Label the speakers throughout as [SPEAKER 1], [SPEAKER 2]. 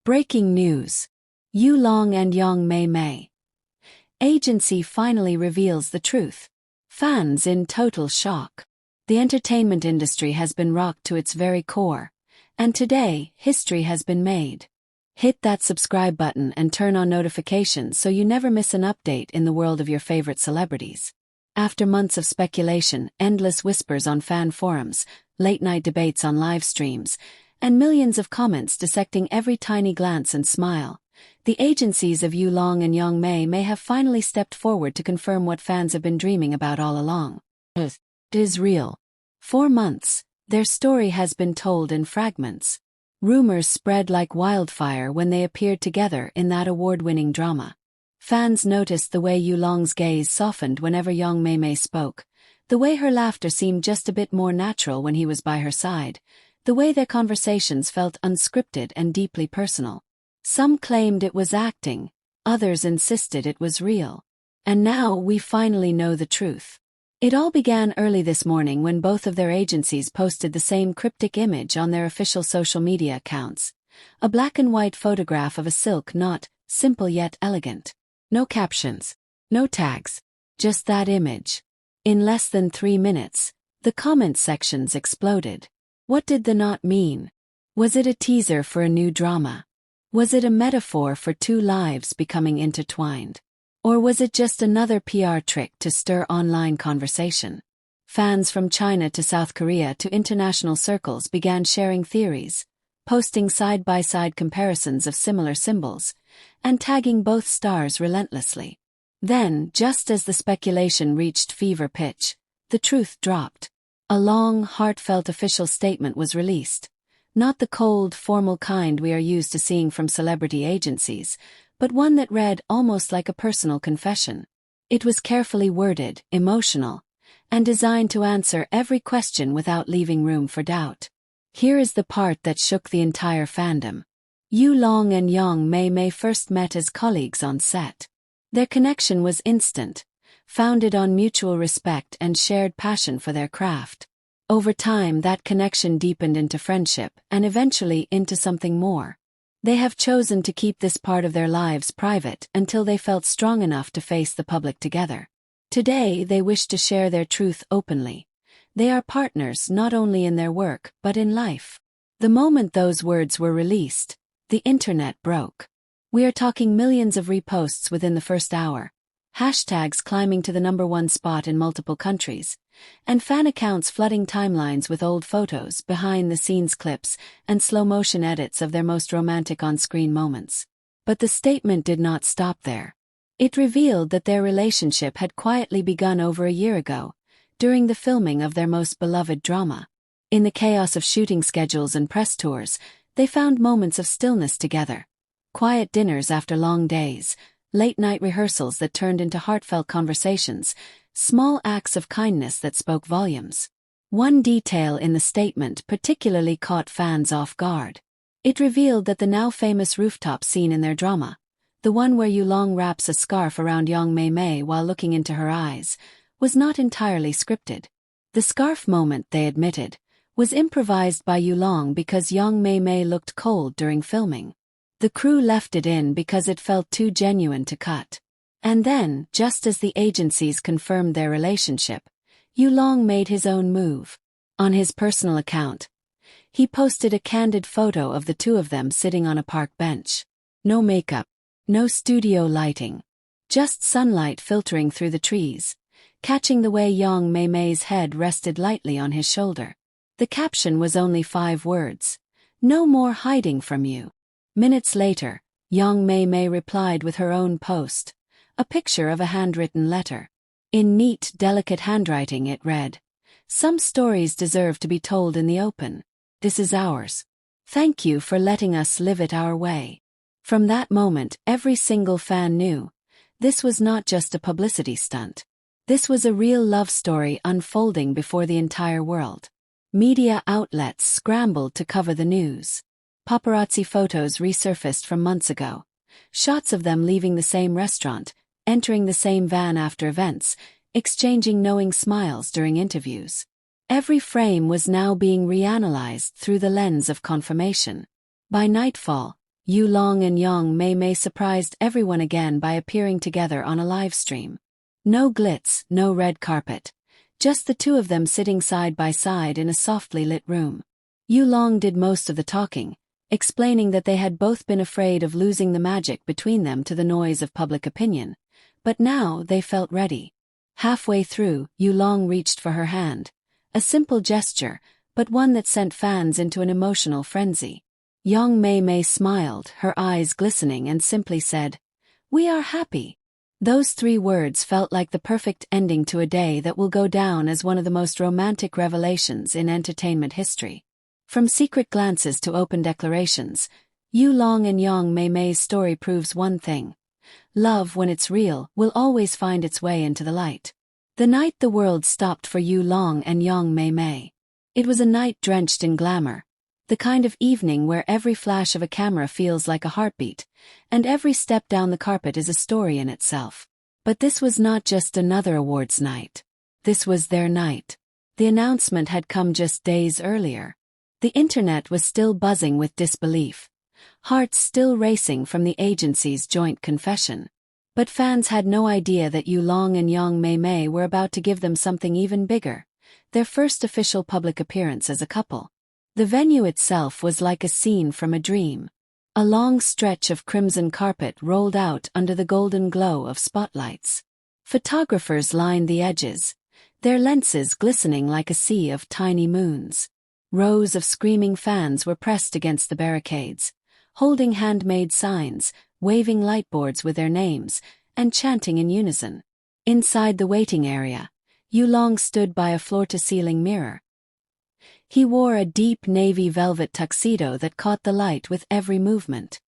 [SPEAKER 1] Breaking news. Yulong and Yang Mei Mei. Agency finally reveals the truth. Fans in total shock. The entertainment industry has been rocked to its very core, and today, history has been made. Hit that subscribe button and turn on notifications so you never miss an update in the world of your favorite celebrities. After months of speculation, endless whispers on fan forums, late-night debates on live streams, and millions of comments dissecting every tiny glance and smile, the agencies of Yulong and Yang Mei may have finally stepped forward to confirm what fans have been dreaming about all along. It is real. For months, their story has been told in fragments. Rumors spread like wildfire when they appeared together in that award-winning drama. Fans noticed the way Yulong's gaze softened whenever Yang Mei spoke, the way her laughter seemed just a bit more natural when he was by her side, the way their conversations felt unscripted and deeply personal. Some claimed it was acting, others insisted it was real. And now we finally know the truth. It all began early this morning when both of their agencies posted the same cryptic image on their official social media accounts. A black and white photograph of a silk knot, simple yet elegant. No captions, no tags, just that image. In less than 3 minutes, the comment sections exploded. What did the knot mean? Was it a teaser for a new drama? Was it a metaphor for two lives becoming intertwined? Or was it just another PR trick to stir online conversation? Fans from China to South Korea to international circles began sharing theories, posting side-by-side comparisons of similar symbols, and tagging both stars relentlessly. Then, just as the speculation reached fever pitch, the truth dropped. A long, heartfelt official statement was released. Not the cold, formal kind we are used to seeing from celebrity agencies, but one that read almost like a personal confession. It was carefully worded, emotional, and designed to answer every question without leaving room for doubt. Here is the part that shook the entire fandom. Yulong and Yang Mei first met as colleagues on set. Their connection was instant, founded on mutual respect and shared passion for their craft. Over time, that connection deepened into friendship and eventually into something more. They have chosen to keep this part of their lives private until they felt strong enough to face the public together. Today, they wish to share their truth openly. They are partners not only in their work but in life. The moment those words were released, the internet broke. We are talking millions of reposts within the first hour, hashtags climbing to the #1 spot in multiple countries, and fan accounts flooding timelines with old photos, behind-the-scenes clips, and slow-motion edits of their most romantic on-screen moments. But the statement did not stop there. It revealed that their relationship had quietly begun over a year ago, during the filming of their most beloved drama. In the chaos of shooting schedules and press tours, they found moments of stillness together. Quiet dinners after long days, late-night rehearsals that turned into heartfelt conversations, small acts of kindness that spoke volumes. One detail in the statement particularly caught fans off guard. It revealed that the now-famous rooftop scene in their drama, the one where Yulong wraps a scarf around Yang Mei while looking into her eyes, was not entirely scripted. The scarf moment, they admitted, was improvised by Yulong because Yang Mei looked cold during filming. The crew left it in because it felt too genuine to cut. And then, just as the agencies confirmed their relationship, Yulong made his own move. On his personal account, he posted a candid photo of the two of them sitting on a park bench. No makeup, no studio lighting, just sunlight filtering through the trees, catching the way Yang Mei's head rested lightly on his shoulder. The caption was only 5 words. No more hiding from you. Minutes later, Yang Mei replied with her own post, a picture of a handwritten letter. In neat, delicate handwriting it read, "Some stories deserve to be told in the open. This is ours. Thank you for letting us live it our way." From that moment, every single fan knew, this was not just a publicity stunt. This was a real love story unfolding before the entire world. Media outlets scrambled to cover the news. Paparazzi photos resurfaced from months ago. Shots of them leaving the same restaurant, entering the same van after events, exchanging knowing smiles during interviews. Every frame was now being reanalyzed through the lens of confirmation. By nightfall, Yu Long and Mei Mei surprised everyone again by appearing together on a live stream. No glitz, no red carpet. Just the two of them sitting side by side in a softly lit room. Yu Long did most of the talking, explaining that they had both been afraid of losing the magic between them to the noise of public opinion, but now they felt ready. Halfway through, Yu Long reached for her hand. A simple gesture, but one that sent fans into an emotional frenzy. Mei Mei smiled, her eyes glistening, and simply said, "We are happy." Those 3 words felt like the perfect ending to a day that will go down as one of the most romantic revelations in entertainment history. From secret glances to open declarations, Yu Long and Mei Mei's story proves one thing. Love, when it's real, will always find its way into the light. The night the world stopped for Yu Long and Mei Mei. It was a night drenched in glamour. The kind of evening where every flash of a camera feels like a heartbeat, and every step down the carpet is a story in itself. But this was not just another awards night. This was their night. The announcement had come just days earlier. The internet was still buzzing with disbelief. Hearts still racing from the agency's joint confession. But fans had no idea that Yu Long and Mei Mei were about to give them something even bigger. Their first official public appearance as a couple. The venue itself was like a scene from a dream. A long stretch of crimson carpet rolled out under the golden glow of spotlights. Photographers lined the edges, their lenses glistening like a sea of tiny moons. Rows of screaming fans were pressed against the barricades, holding handmade signs, waving lightboards with their names, and chanting in unison. Inside the waiting area, Yu Long stood by a floor-to-ceiling mirror. He wore a deep navy velvet tuxedo that caught the light with every movement.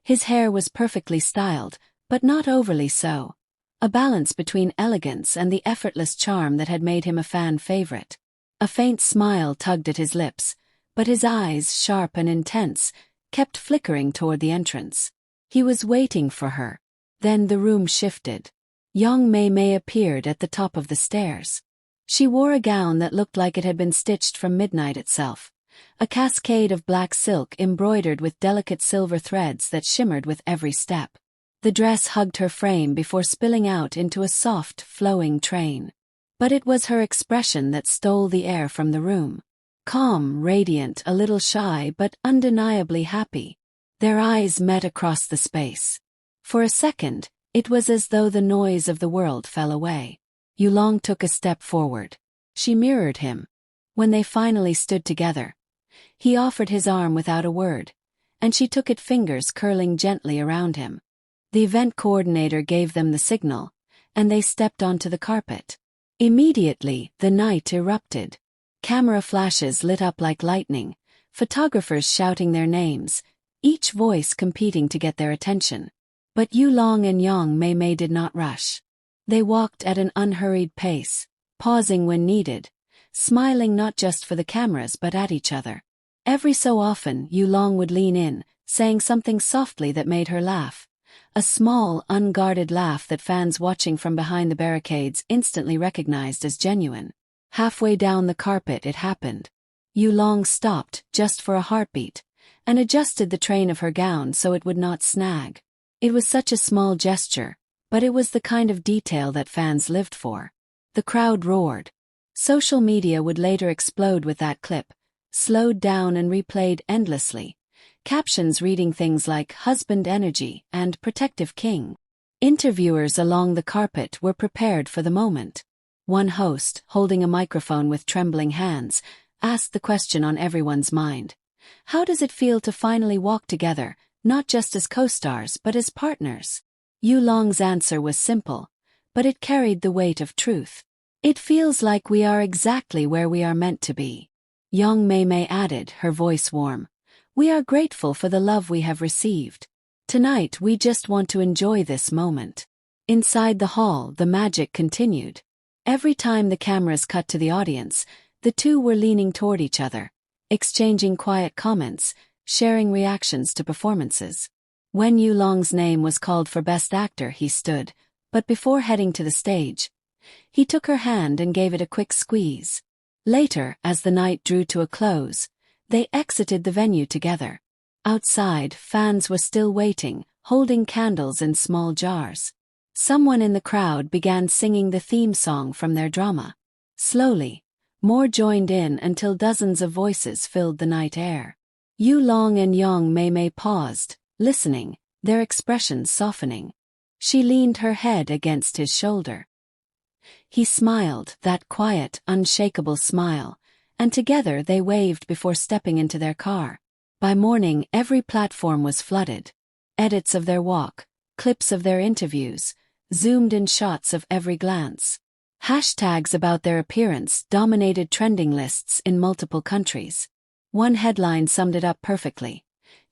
[SPEAKER 1] His hair was perfectly styled, but not overly so. A balance between elegance and the effortless charm that had made him a fan favorite. A faint smile tugged at his lips, but his eyes, sharp and intense, kept flickering toward the entrance. He was waiting for her. Then the room shifted. Mei Mei appeared at the top of the stairs. She wore a gown that looked like it had been stitched from midnight itself, a cascade of black silk embroidered with delicate silver threads that shimmered with every step. The dress hugged her frame before spilling out into a soft, flowing train. But it was her expression that stole the air from the room. Calm, radiant, a little shy, but undeniably happy. Their eyes met across the space. For a second, it was as though the noise of the world fell away. Yu Long took a step forward. She mirrored him. When they finally stood together, he offered his arm without a word, and she took it, fingers curling gently around him. The event coordinator gave them the signal, and they stepped onto the carpet. Immediately, the night erupted. Camera flashes lit up like lightning, photographers shouting their names, each voice competing to get their attention. But Yu Long and Mei Mei did not rush. They walked at an unhurried pace, pausing when needed, smiling not just for the cameras but at each other. Every so often, Yu Long would lean in, saying something softly that made her laugh. A small, unguarded laugh that fans watching from behind the barricades instantly recognized as genuine. Halfway down the carpet it happened. Yu Long stopped, just for a heartbeat, and adjusted the train of her gown so it would not snag. It was such a small gesture, but it was the kind of detail that fans lived for. The crowd roared. Social media would later explode with that clip, slowed down and replayed endlessly. Captions reading things like "husband energy" and "protective king." Interviewers along the carpet were prepared for the moment. One host, holding a microphone with trembling hands, asked the question on everyone's mind. How does it feel to finally walk together, not just as co-stars but as partners? Yu Long's answer was simple, but it carried the weight of truth. It feels like we are exactly where we are meant to be. Mei Mei added, her voice warm. We are grateful for the love we have received. Tonight we just want to enjoy this moment. Inside the hall, the magic continued. Every time the cameras cut to the audience, the two were leaning toward each other, exchanging quiet comments, sharing reactions to performances. When Yu Long's name was called for Best Actor, he stood, but before heading to the stage, he took her hand and gave it a quick squeeze. Later, as the night drew to a close, they exited the venue together. Outside, fans were still waiting, holding candles in small jars. Someone in the crowd began singing the theme song from their drama. Slowly, more joined in until dozens of voices filled the night air. Yu Long and young Mei Mei paused, listening, their expressions softening. She leaned her head against his shoulder. He smiled, that quiet, unshakable smile, and together they waved before stepping into their car. By morning, every platform was flooded. Edits of their walk, clips of their interviews, zoomed-in shots of every glance. Hashtags about their appearance dominated trending lists in multiple countries. One headline summed it up perfectly.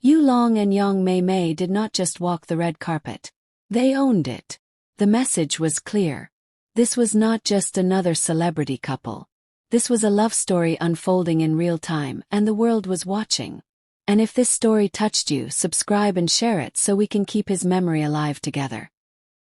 [SPEAKER 1] Yu Long and young Mei Mei did not just walk the red carpet. They owned it. The message was clear. This was not just another celebrity couple. This was a love story unfolding in real time, and the world was watching. And if this story touched you, subscribe and share it so we can keep his memory alive together.